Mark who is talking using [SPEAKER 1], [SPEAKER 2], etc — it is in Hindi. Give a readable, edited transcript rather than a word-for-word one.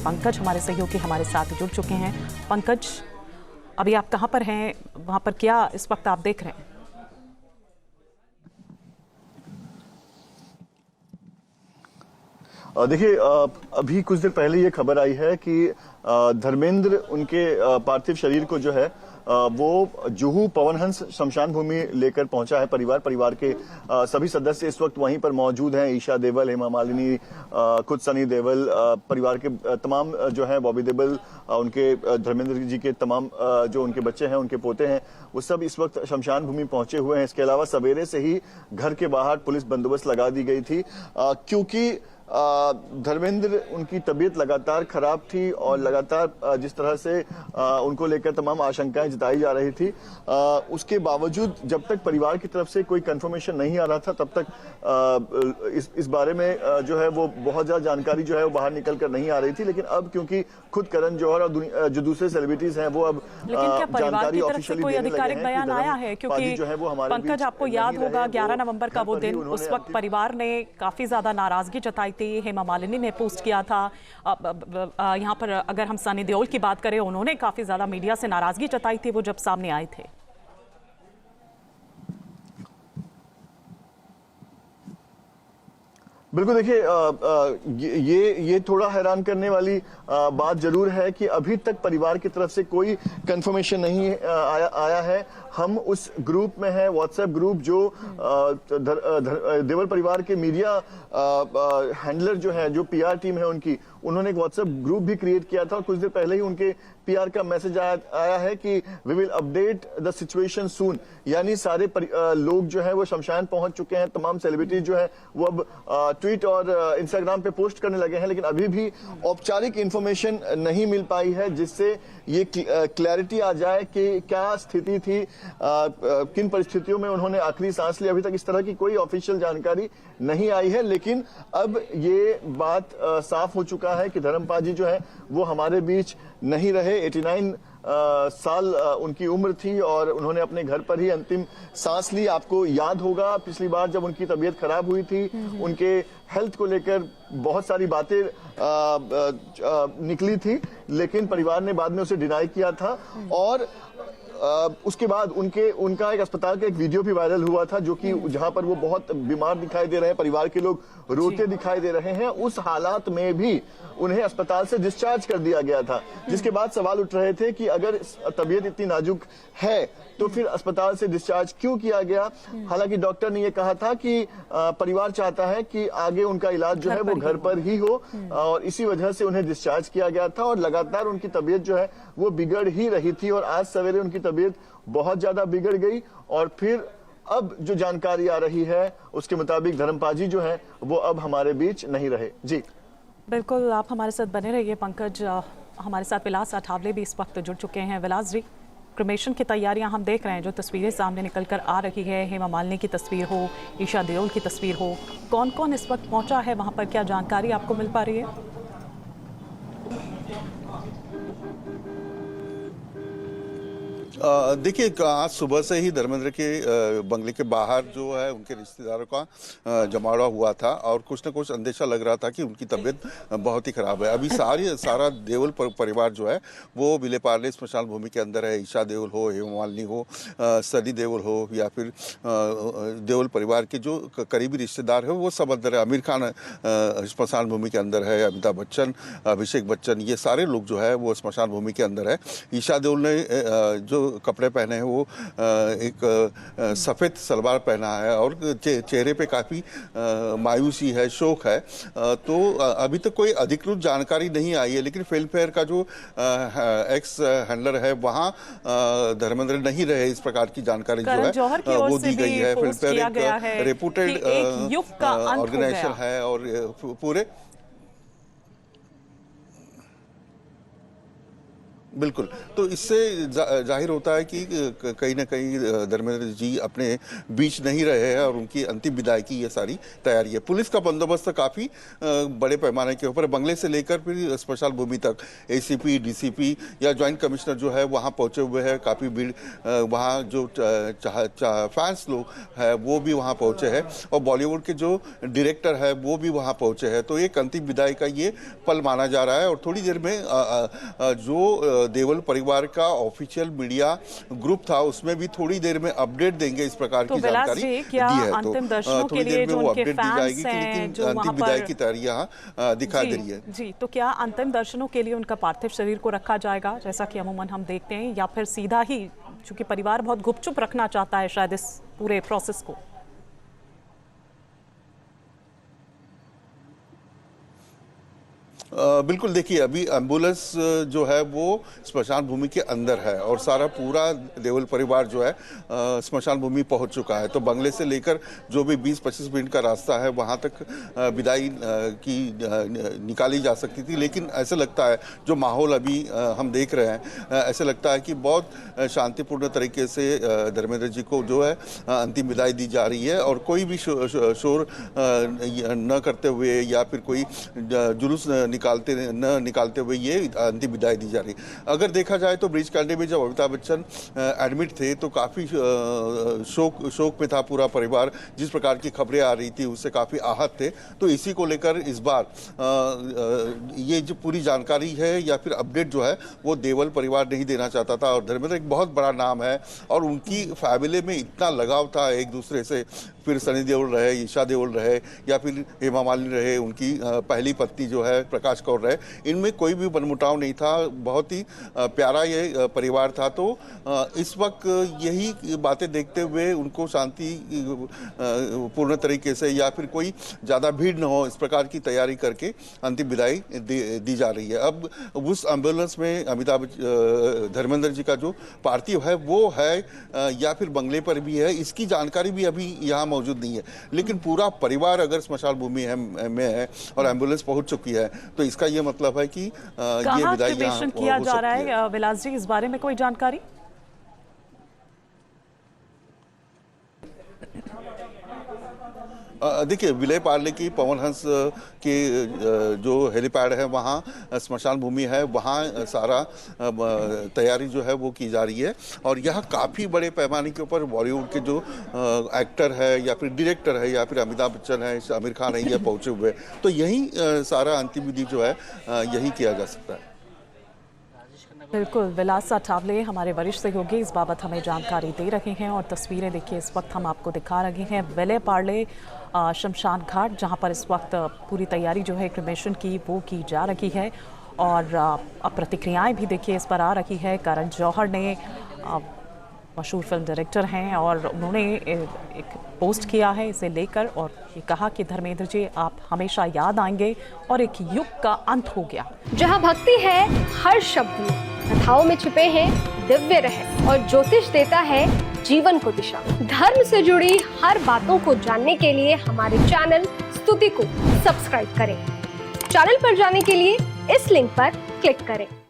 [SPEAKER 1] पंकज हमारे सहयोगी हमारे साथ जुड़ चुके हैं। पंकज, अभी आप कहाँ पर हैं, वहाँ पर क्या इस वक्त आप देख रहे हैं?
[SPEAKER 2] देखिए, अभी कुछ देर पहले ये खबर आई है कि धर्मेंद्र उनके पार्थिव शरीर को जो है वो जुहू पवनहंस शमशान भूमि लेकर पहुंचा है। परिवार के सभी सदस्य इस वक्त वहीं पर मौजूद हैं। ईशा देवल, हेमा मालिनी, खुद सनी देवल, परिवार के तमाम जो हैं, बॉबी देवल, उनके धर्मेंद्र जी के तमाम जो उनके बच्चे हैं, उनके पोते हैं, वो सब इस वक्त शमशान भूमि पहुंचे हुए हैं। इसके अलावा सवेरे से ही घर के बाहर पुलिस बंदोबस्त लगा दी गई थी, क्योंकि धर्मेंद्र उनकी तबीयत लगातार खराब थी और लगातार जिस तरह से उनको लेकर तमाम आशंकाएं जताई जा रही थी, उसके बावजूद जब तक परिवार की तरफ से कोई कंफर्मेशन नहीं आ रहा था, तब तक इस बारे में जो है वो बहुत ज्यादा जानकारी जो है वो बाहर निकल कर नहीं आ रही थी। लेकिन अब क्योंकि खुद करण जौहर और जो दूसरे सेलिब्रिटीज हैं वो अब जानकारी ऑफिशियली
[SPEAKER 1] कोई आधिकारिक बयान आया है? क्योंकि
[SPEAKER 2] जो है वो हमारे
[SPEAKER 1] पंकज, आपको याद होगा 11 नवंबर का वो दिन, उस वक्त परिवार ने काफी ज्यादा नाराजगी जताई थी। हेमा मालिनी ने पोस्ट किया था। यहाँ पर अगर हम सनी देओल की बात करें, उन्होंने काफी ज्यादा मीडिया से नाराजगी जताई थी वो जब सामने आए थे।
[SPEAKER 2] बिल्कुल, देखिए, ये थोड़ा हैरान करने वाली बात जरूर है कि अभी तक परिवार की तरफ से कोई कंफर्मेशन नहीं आया है। हम उस ग्रुप में हैं, व्हाट्सएप ग्रुप, जो देवल परिवार के मीडिया हैंडलर जो है, जो पीआर टीम है उनकी, उन्होंने एक व्हाट्सएप ग्रुप भी क्रिएट किया था और कुछ देर पहले ही उनके पीआर का मैसेज आया है कि we will update the situation soon. यानी सारे लोग जो है वो शमशान पहुंच चुके हैं। तमाम सेलिब्रिटीज जो है वो अब ट्वीट और इंस्टाग्राम पे पोस्ट करने लगे हैं, लेकिन अभी भी औपचारिक इंफॉर्मेशन नहीं मिल पाई है जिससे ये क्लैरिटी आ जाए कि क्या स्थिति थी, किन परिस्थितियों में उन्होंने आखिरी सांस ली। अभी तक इस तरह की कोई ऑफिशियल जानकारी नहीं आई है, लेकिन अब ये बात साफ हो चुका है कि धर्मपाल जी जो है वो हमारे बीच नहीं रहे। 89 साल उनकी उम्र थी और उन्होंने अपने घर पर ही अंतिम सांस ली। आपको याद होगा पिछली बार जब उनकी तबीयत खराब हुई थी, उनके हेल्थ को लेकर बहुत सारी बातें निकली थी, लेकिन परिवार ने बाद में उसे डिनाई किया था। और उसके बाद उनका एक अस्पताल का एक वीडियो भी वायरल हुआ था, जो कि जहां पर वो बहुत बीमार दिखाई दे रहे हैं, परिवार के लोग रोते दिखाई दे रहे हैं। उस हालात में भी उन्हें अस्पताल से डिस्चार्ज कर दिया गया था, जिसके बाद सवाल उठ रहे थे कि अगर तबीयत इतनी नाजुक है तो फिर अस्पताल से डिस्चार्ज क्यों किया गया। हालांकि डॉक्टर ने यह कहा था कि परिवार चाहता है कि आगे उनका इलाज जो है वो घर पर ही हो, और इसी वजह से उन्हें डिस्चार्ज किया गया था। और लगातार उनकी तबीयत जो है वो बिगड़ ही रही थी और आज सवेरे उनकी तबीयत बहुत ज्यादा बिगड़ गई। और फिर अब जो जानकारी आ रही है उसके मुताबिक धर्मपाल जी जो है वो अब हमारे बीच नहीं रहे। जी
[SPEAKER 1] बिल्कुल, आप हमारे साथ बने रहिए। पंकज, हमारे साथ विलास अठावले भी इस वक्त जुड़ चुके हैं। विलास जी, क्रिमेशन की तैयारियां हम देख रहे हैं, जो तस्वीरें सामने निकल कर आ रही है, हेमा मालिनी की तस्वीर हो, ईशा देओल की तस्वीर हो, कौन कौन इस वक्त पहुंचा है वहां पर, क्या जानकारी आपको मिल पा रही है?
[SPEAKER 3] देखिए, आज सुबह से ही धर्मेंद्र के बंगले के बाहर जो है उनके रिश्तेदारों का जमावड़ा हुआ था और कुछ न कुछ अंदेशा लग रहा था कि उनकी तबीयत बहुत ही खराब है। अभी सारा देओल परिवार जो है वो विलेपार्ले स्मशान भूमि के अंदर है। ईशा देओल हो, हेमा मालिनी हो, सनी देओल हो, या फिर देओल परिवार के जो करीबी रिश्तेदार है वो सब अंदर है। आमिर खान स्मशान भूमि के अंदर है, अमिताभ बच्चन, अभिषेक बच्चन, ये सारे लोग जो है वो स्मशान भूमि के अंदर है। ईशा देओल ने जो कपड़े पहने हैं वो एक सफ़ेद सलवार पहना है और चेहरे पे काफ़ी मायूसी है, शोक है। तो अभी तक कोई अधिकृत जानकारी नहीं आई है, लेकिन फिल्म फेयर का जो एक्स हैंडलर है वहाँ धर्मेंद्र नहीं रहे, इस प्रकार की जानकारी जो है वो दी गई है। फिल्म फेयर एक रेपुटेड ऑर्गेनाइजेशन है और पूरे बिल्कुल। तो इससे जाहिर होता है कि कहीं ना कहीं धर्मेंद्र जी अपने बीच नहीं रहे हैं और उनकी अंतिम विदाई की ये सारी तैयारी है। पुलिस का बंदोबस्त काफ़ी बड़े पैमाने के ऊपर बंगले से लेकर फिर स्मशान भूमि तक एसीपी, डीसीपी या ज्वाइंट कमिश्नर जो है वहाँ पहुँचे हुए हैं। काफ़ी भीड़, वहाँ जो फैंस लोग हैं वो भी वहाँ पहुँचे हैं और बॉलीवुड के जो डायरेक्टर है वो भी वहाँ पहुँचे हैं। तो एक अंतिम विदाई का ये पल माना जा रहा है और थोड़ी देर में जो देवल परिवार का ऑफिशियल मीडिया ग्रुप था उसमें भी थोड़ी देर में अपडेट देंगे इस प्रकार की जानकारी दी है। तो थोड़ी देर में वो अपडेट दी जाएगी कि लेकिन अंतिम विदाई की तैयारी यहाँ दिखाई दे रही है।
[SPEAKER 1] जी, तो क्या अंतिम दर्शनों के लिए उनका पार्थिव शरीर को रखा जाएगा जैसा कि अमूमन हम देखते हैं, या फिर सीधा ही, चूंकि परिवार बहुत गुपचुप रखना चाहता है शायद इस पूरे प्रोसेस को?
[SPEAKER 3] बिल्कुल, देखिए अभी एम्बुलेंस जो है वो स्मशान भूमि के अंदर है और सारा पूरा देवल परिवार जो है स्मशान भूमि पहुंच चुका है। तो बंगले से लेकर जो भी 20-25 मिनट का रास्ता है वहां तक विदाई की निकाली जा सकती थी, लेकिन ऐसा लगता है जो माहौल अभी हम देख रहे हैं, ऐसा लगता है कि बहुत शांतिपूर्ण तरीके से धर्मेंद्र जी को जो है अंतिम विदाई दी जा रही है और कोई भी शोर न करते हुए या फिर कोई जुलूस न निकालते हुए ये अंतिम विदाई दी जा रही। अगर देखा जाए तो ब्रिज कैंडी में जब अमिताभ बच्चन एडमिट थे तो काफ़ी शोक में था पूरा परिवार। जिस प्रकार की खबरें आ रही थी उससे काफ़ी आहत थे। तो इसी को लेकर इस बार ये जो पूरी जानकारी है या फिर अपडेट जो है वो देवल परिवार नहीं देना चाहता था। और धर्मेंद्र एक बहुत बड़ा नाम है और उनकी फैमिली में इतना लगाव था एक दूसरे से, फिर सनी देओल रहे, ईशा देओल रहे या फिर हेमा मालिनी रहे, उनकी पहली पत्नी जो है प्रकाश कौर रहे, इनमें कोई भी मनमुटाव नहीं था। बहुत ही प्यारा ये परिवार था। तो इस वक्त यही बातें देखते हुए उनको शांति पूर्ण तरीके से या फिर कोई ज़्यादा भीड़ न हो इस प्रकार की तैयारी करके अंतिम विदाई दी जा रही है। अब उस एम्बुलेंस में अमिताभ धर्मेंद्र जी का जो पार्थिव है वो है या फिर बंगले पर भी है, इसकी जानकारी भी अभी यहाँ मौजूद नहीं है। लेकिन पूरा परिवार अगर स्मशान भूमि में है और एम्बुलेंस पहुंच चुकी है तो इसका ये मतलब है कि ये विदाई यहाँ
[SPEAKER 1] किया जा रहा है। विलास जी, इस बारे में कोई जानकारी?
[SPEAKER 3] देखिए, विले पार्ले की पवन हंस के जो हेलीपैड है वहाँ स्मशान भूमि है, वहाँ सारा तैयारी जो है वो की जा रही है और यह काफ़ी बड़े पैमाने के ऊपर बॉलीवुड के जो एक्टर है या फिर डायरेक्टर है या फिर अमिताभ बच्चन है, आमिर खान है, ये पहुँचे हुए। तो यही सारा अंतिम विधि जो है यही किया जा सकता है।
[SPEAKER 1] बिल्कुल, विलास अठावले हमारे वरिष्ठ सहयोगी इस बाबत हमें जानकारी दे रहे हैं और तस्वीरें देखिए इस वक्त हम आपको दिखा रहे हैं विले पार्ले शमशान घाट, जहां पर इस वक्त पूरी तैयारी जो है क्रिमेशन की वो की जा रही है और अब प्रतिक्रियाएं भी देखिए इस पर आ रही है। करण जौहर ने, मशहूर फिल्म डायरेक्टर हैं, और उन्होंने एक पोस्ट किया है इसे लेकर और ये कहा कि धर्मेंद्र जी आप हमेशा याद आएंगे और एक युग का अंत हो गया।
[SPEAKER 4] जहां भक्ति है हर शब्द में, कथाओं में छिपे हैं दिव्य रहस्य और ज्योतिष देता है जीवन को दिशा। धर्म से जुड़ी हर बातों को जानने के लिए हमारे चैनल स्तुति को सब्सक्राइब करें। चैनल पर जाने के लिए इस लिंक पर क्लिक करें।